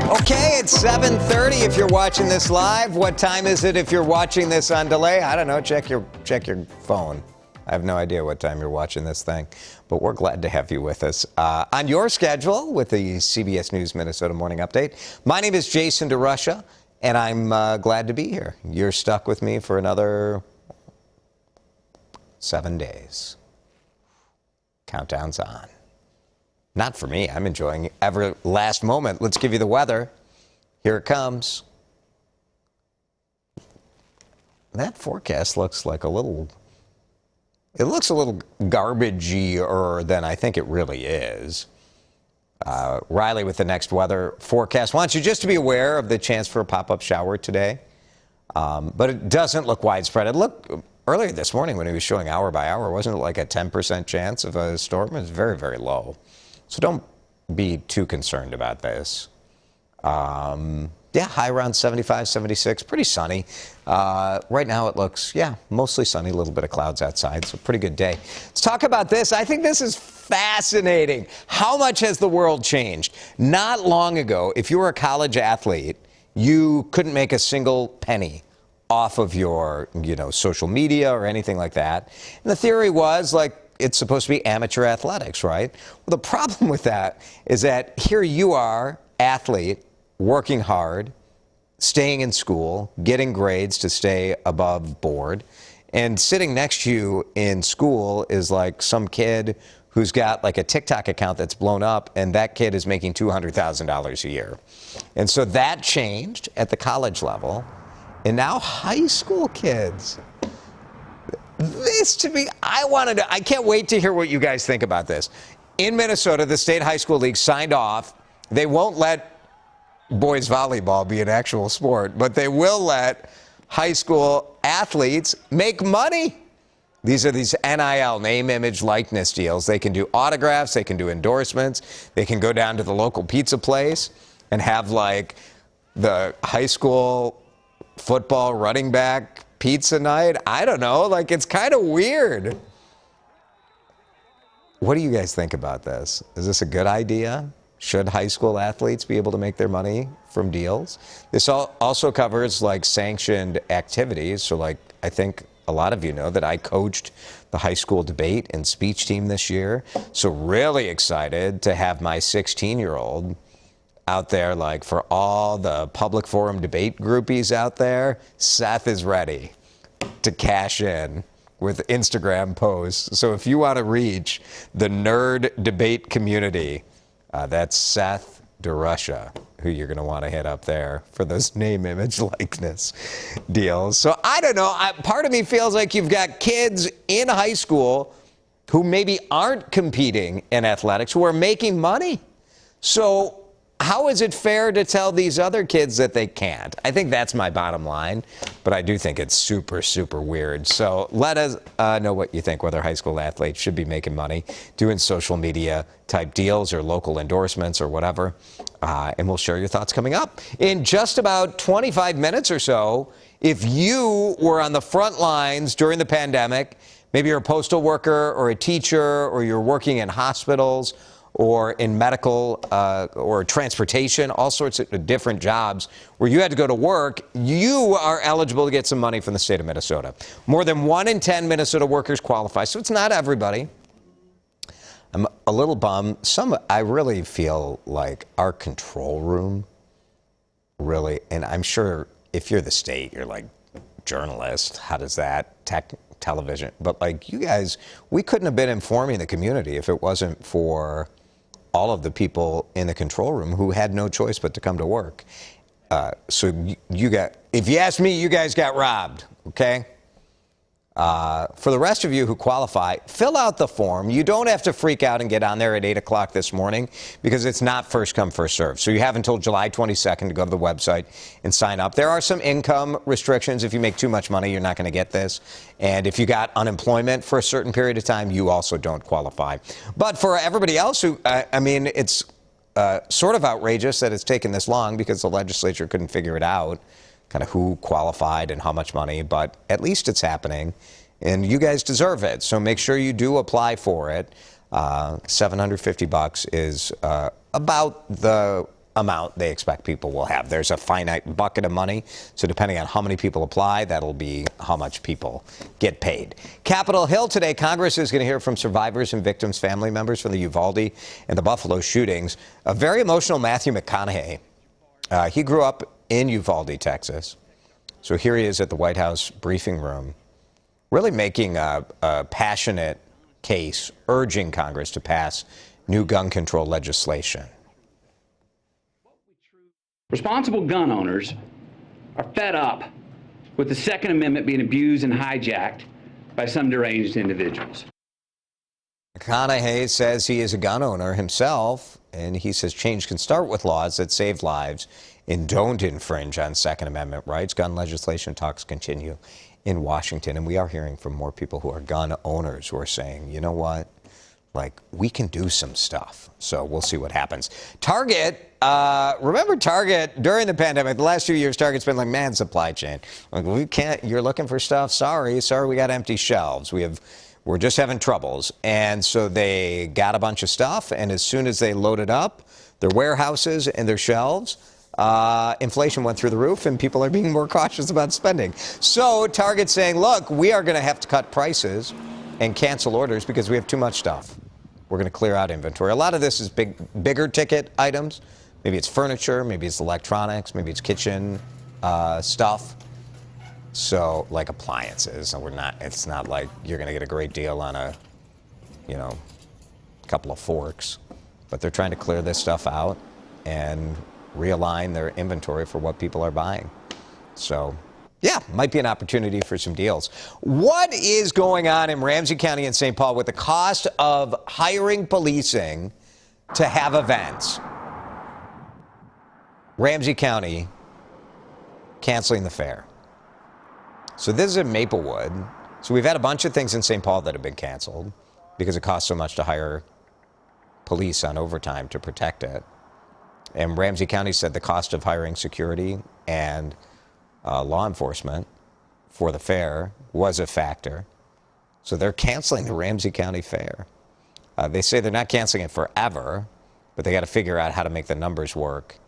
Okay, it's 7:30 if you're watching this live. What time is it if you're watching this on delay? I don't know. Check your phone. I have no idea what time you're watching this thing, but we're glad to have you with us on your schedule with the CBS News Minnesota Morning Update. My name is Jason DeRusha, and I'm glad to be here. You're stuck with me for another 7 days. Countdown's on. Not for me. I'm enjoying every last moment. Let's give you the weather. Here it comes. That forecast looks like a little garbagey-er than I think it really is. Riley with the next weather forecast wants you just to be aware of the chance for a pop-up shower today. But it doesn't look widespread. It looked earlier this morning when he was showing hour by hour, wasn't it like a 10% chance of a storm? It was very, very low. So don't be too concerned about this. Yeah, high around 75, 76, pretty sunny. Right now it looks, mostly sunny, a little bit of clouds outside, so pretty good day. Let's talk about this. I think this is fascinating. How much has the world changed? Not long ago, if you were a college athlete, you couldn't make a single penny off of your, social media or anything like that. And the theory was, it's supposed to be amateur athletics, right? Well, the problem with that is that here you are, athlete, working hard, staying in school, getting grades to stay above board, and sitting next to you in school is like some kid who's got like a TikTok account that's blown up, and that kid is making $200,000 a year. And so that changed at the college level, and now high school kids. This to me, I can't wait to hear what you guys think about this. In Minnesota, the State High School League signed off. They won't let boys volleyball be an actual sport, but they will let high school athletes make money. These are these NIL, name, image, likeness deals. They can do autographs, they can do endorsements, they can go down to the local pizza place and have like the high school football running back pizza night. I don't know, it's kind of weird. What do you guys think about this? Is this a good idea? Should high school athletes be able to make their money from deals? This also covers sanctioned activities. So I think a lot of you know that I coached the high school debate and speech team this year. So really excited to have my 16-year-old out there, for all the public forum debate groupies out there. Seth is ready to cash in with Instagram posts. So if you want to reach the nerd debate community, that's Seth DeRusha, who you're going to want to hit up there for those name, image, likeness deals. So I don't know. Part of me feels like you've got kids in high school who maybe aren't competing in athletics, who are making money. So how is it fair to tell these other kids that they can't? I think that's my bottom line, but I do think it's super, super weird. So let us know what you think, whether high school athletes should be making money, doing social media type deals or local endorsements or whatever. And we'll share your thoughts coming up in just about 25 minutes or so. If you were on the front lines during the pandemic, maybe you're a postal worker or a teacher, or you're working in hospitals, or in medical or transportation, all sorts of different jobs where you had to go to work, you are eligible to get some money from the state of Minnesota. More than 1 in 10 Minnesota workers qualify, so it's not everybody. I'm a little bummed. I really feel like our control room really, and I'm sure if you're the state, you're like, journalist, how does that, television, but you guys, we couldn't have been informing the community if it wasn't for all of the people in the control room who had no choice but to come to work. So if you ask me, you guys got robbed, okay? For the rest of you who qualify, fill out the form. You don't have to freak out and get on there at 8 o'clock this morning because it's not first come, first serve. So you have until July 22nd to go to the website and sign up. There are some income restrictions. If you make too much money, you're not going to get this. And if you got unemployment for a certain period of time, you also don't qualify. But for everybody else who, it's sort of outrageous that it's taken this long because the legislature couldn't figure it out, kind of who qualified and how much money, but at least it's happening, and you guys deserve it. So make sure you do apply for it. $750 is about the amount they expect people will have. There's a finite bucket of money, so depending on how many people apply, that'll be how much people get paid. Capitol Hill today, Congress is going to hear from survivors and victims' family members from the Uvalde and the Buffalo shootings. A very emotional Matthew McConaughey. He grew up in Uvalde, Texas. So here he is at the White House briefing room, really making a passionate case, urging Congress to pass new gun control legislation. Responsible gun owners are fed up with the Second Amendment being abused and hijacked by some deranged individuals. McConaughey says he is a gun owner himself, and he says change can start with laws that save lives and don't infringe on Second Amendment rights. Gun legislation talks continue in Washington, and we are hearing from more people who are gun owners who are saying, you know what? Like, we can do some stuff. So we'll see what happens. Target, remember Target during the pandemic, the last few years, Target's been like, man, supply chain. Like, we can't, you're looking for stuff. Sorry, we got empty shelves. We're just having troubles. And so they got a bunch of stuff. And as soon as they loaded up their warehouses and their shelves, inflation went through the roof and people are being more cautious about spending. So Target's saying, look, we are going to have to cut prices and cancel orders because we have too much stuff. We're going to clear out inventory. A lot of this is bigger ticket items. Maybe it's furniture, maybe it's electronics, maybe it's kitchen stuff. So, like appliances. It's not like you're going to get a great deal on a couple of forks. But they're trying to clear this stuff out and realign their inventory for what people are buying. So, yeah, might be an opportunity for some deals. What is going on in Ramsey County and St. Paul with the cost of hiring policing to have events? Ramsey County canceling the fair. So this is in Maplewood. So we've had a bunch of things in St. Paul that have been canceled because it costs so much to hire police on overtime to protect it. And Ramsey County said the cost of hiring security and law enforcement for the fair was a factor. So they're canceling the Ramsey County Fair. They say they're not canceling it forever, but they got to figure out how to make the numbers work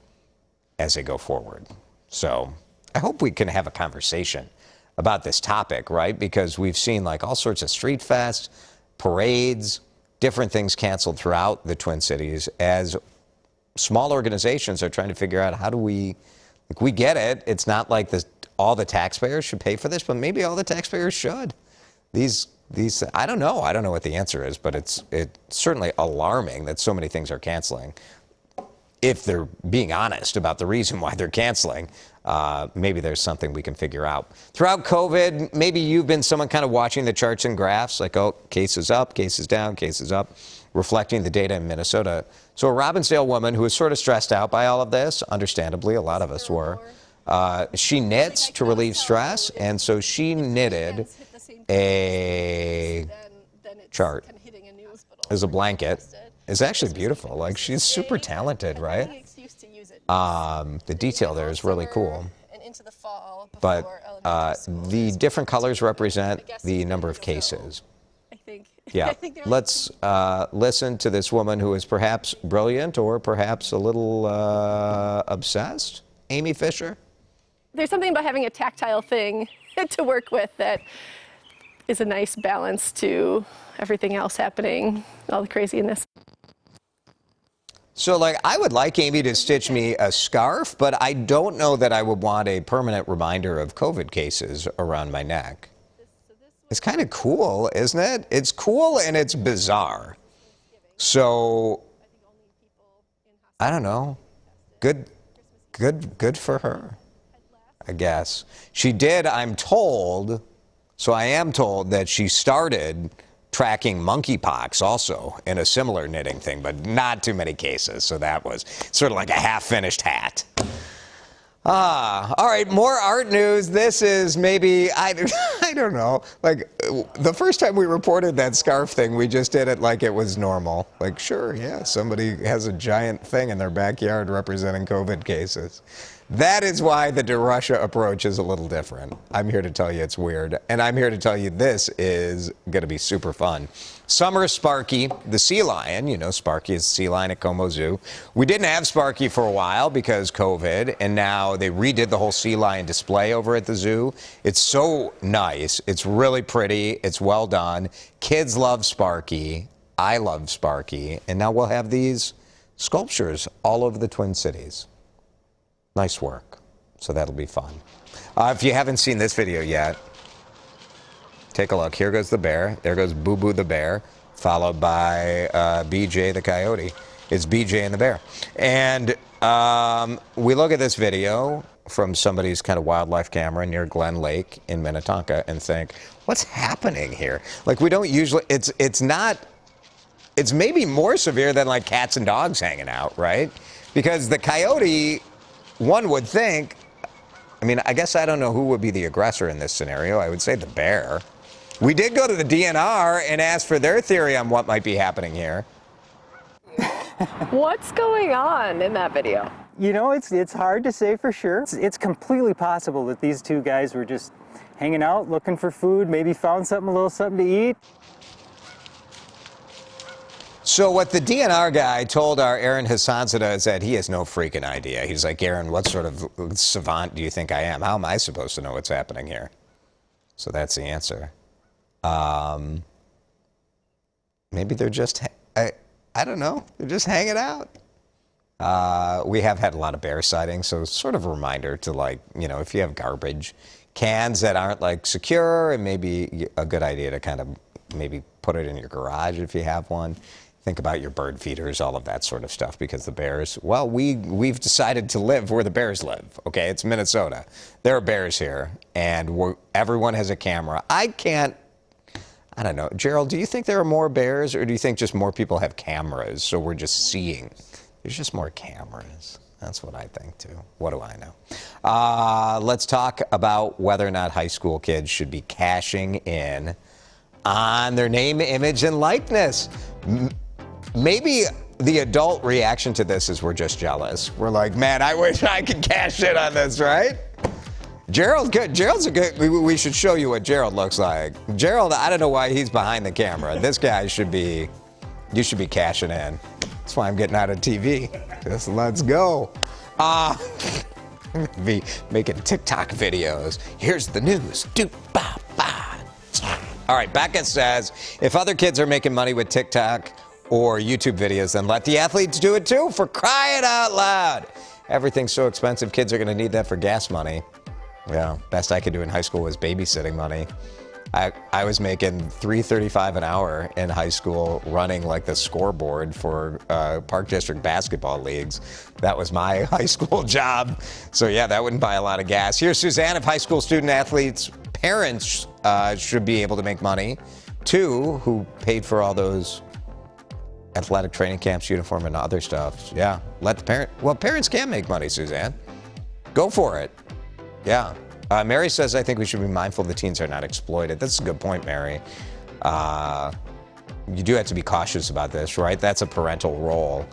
as they go forward. So I hope we can have a conversation about this topic, right? Because we've seen like all sorts of street fests, parades, different things canceled throughout the Twin Cities as small organizations are trying to figure out how do we get it. It's not like all the taxpayers should pay for this, but maybe all the taxpayers should. These I don't know. I don't know what the answer is, but it's certainly alarming that so many things are canceling. If they're being honest about the reason why they're canceling, maybe there's something we can figure out. Throughout COVID, maybe you've been someone kind of watching the charts and graphs, like, oh, cases up, cases down, cases up, reflecting the data in Minnesota. So a Robbinsdale woman who was sort of stressed out by all of this, understandably, a lot of us were, she knits to relieve stress, and so she knitted a chart as a blanket. It's actually beautiful. Like, she's super talented, right? The detail there is really cool. But the different colors represent the number of cases. Yeah. Let's listen to this woman who is perhaps brilliant or perhaps a little obsessed. Amy Fisher. There's something about having a tactile thing to work with that is a nice balance to everything else happening, all the craziness. So, like, I would like Amy to stitch me a scarf, but I don't know that I would want a permanent reminder of COVID cases around my neck. It's kind of cool, isn't it? It's cool and it's bizarre. So, I don't know. Good for her, I guess. She did, I'm told, so I am told that she started tracking monkeypox also in a similar knitting thing, but not too many cases. So that was sort of like a half-finished hat. All right, more art news. This is maybe, I don't know, like the first time we reported that scarf thing, we just did it like it was normal. Like, sure, yeah, somebody has a giant thing in their backyard representing COVID cases. That is why the DeRusha approach is a little different. I'm here to tell you it's weird, and I'm here to tell you this is going to be super fun. Summer Sparky, the sea lion. You know, Sparky is the sea lion at Como Zoo. We didn't have Sparky for a while because COVID, and now they redid the whole sea lion display over at the zoo. It's so nice. It's really pretty. It's well done. Kids love Sparky. I love Sparky. And now we'll have these sculptures all over the Twin Cities. Nice work. So that'll be fun. If you haven't seen this video yet, take a look. Here goes the bear. There goes Boo Boo the bear, followed by BJ the coyote. It's BJ and the bear. And we look at this video from somebody's kind of wildlife camera near Glen Lake in Minnetonka and think, what's happening here? Like, we don't usually, it's maybe more severe than like cats and dogs hanging out, right? Because the coyote, one would think, I mean, I guess I don't know who would be the aggressor in this scenario. I would say the bear. We did go to the DNR and ask for their theory on what might be happening here. What's going on in that video? You know, it's hard to say for sure. It's completely possible that these two guys were just hanging out, looking for food, maybe found something, a little something to eat. So what the DNR guy told our Aaron Hassanzadeh is that he has no freaking idea. He's like, Aaron, what sort of savant do you think I am? How am I supposed to know what's happening here? So that's the answer. Maybe they're just, I don't know, they're just hanging out. We have had a lot of bear sightings, so it's sort of a reminder to, like, you know, if you have garbage cans that aren't like secure, it may be a good idea to kind of maybe put it in your garage if you have one. Think about your bird feeders, all of that sort of stuff, because the bears, well, we've decided to live where the bears live, okay? It's Minnesota. There are bears here, and everyone has a camera. I don't know. Gerald, do you think there are more bears, or do you think just more people have cameras, so we're just seeing? There's just more cameras. That's what I think, too. What do I know? Let's talk about whether or not high school kids should be cashing in on their name, image, and likeness. Maybe the adult reaction to this is we're just jealous. We're like, man, I wish I could cash in on this, right? Gerald, good. Gerald's a good, we should show you what Gerald looks like. Gerald, I don't know why he's behind the camera. This guy should be, you should be cashing in. That's why I'm getting out of TV. Just let's go. Be making TikTok videos. Here's the news. All right, Becca says, if other kids are making money with TikTok or YouTube videos, then let the athletes do it too, for crying out loud. Everything's so expensive, kids are gonna need that for gas money. Yeah, best I could do in high school was babysitting money. I was making $3.35 an hour in high school running like the scoreboard for Park District basketball leagues. That was my high school job. So yeah, that wouldn't buy a lot of gas. Here's Suzanne. If high school student athletes' parents should be able to make money too, who paid for all those athletic training camps, uniform, and other stuff. Yeah, let the parent, well, parents can make money, Suzanne. Go for it. Yeah. Mary says, I think we should be mindful the teens are not exploited. That's a good point, Mary. You do have to be cautious about this, right? That's a parental role.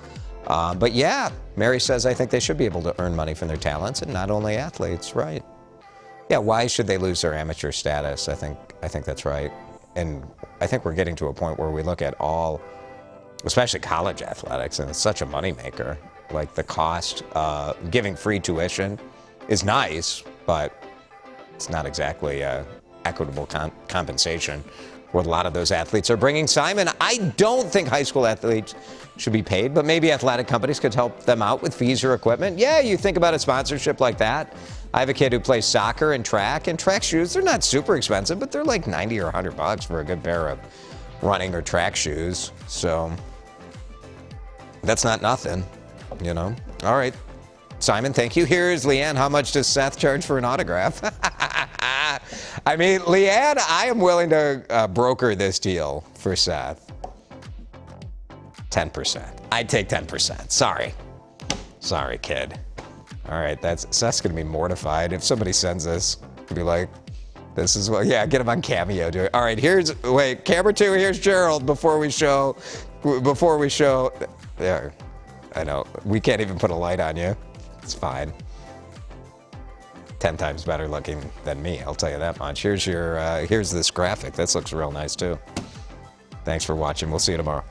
But yeah, Mary says, I think they should be able to earn money from their talents, and not only athletes, right? Yeah, why should they lose their amateur status? I think that's right. And I think we're getting to a point where we look at all, especially college athletics, and it's such a moneymaker. Like the cost, giving free tuition is nice, but it's not exactly equitable compensation what a lot of those athletes are bringing. Simon, I don't think high school athletes should be paid, but maybe athletic companies could help them out with fees or equipment. Yeah, you think about a sponsorship like that. I have a kid who plays soccer and track shoes, they're not super expensive, but they're like $90 or $100 for a good pair of running or track shoes. So that's not nothing, you know? All right. Simon, thank you. Here's Leanne. How much does Seth charge for an autograph? I mean, Leanne, I am willing to broker this deal for Seth. 10%. I'd take 10%. Sorry, kid. All right, Seth's going to be mortified. If somebody sends this, be like, this is what, yeah, get him on Cameo. Do it. All right, wait, camera 2, here's Gerald before we show, there. I know, we can't even put a light on you. It's fine. 10 times better looking than me, I'll tell you that much. Here's this graphic. This looks real nice too. Thanks for watching. We'll see you tomorrow.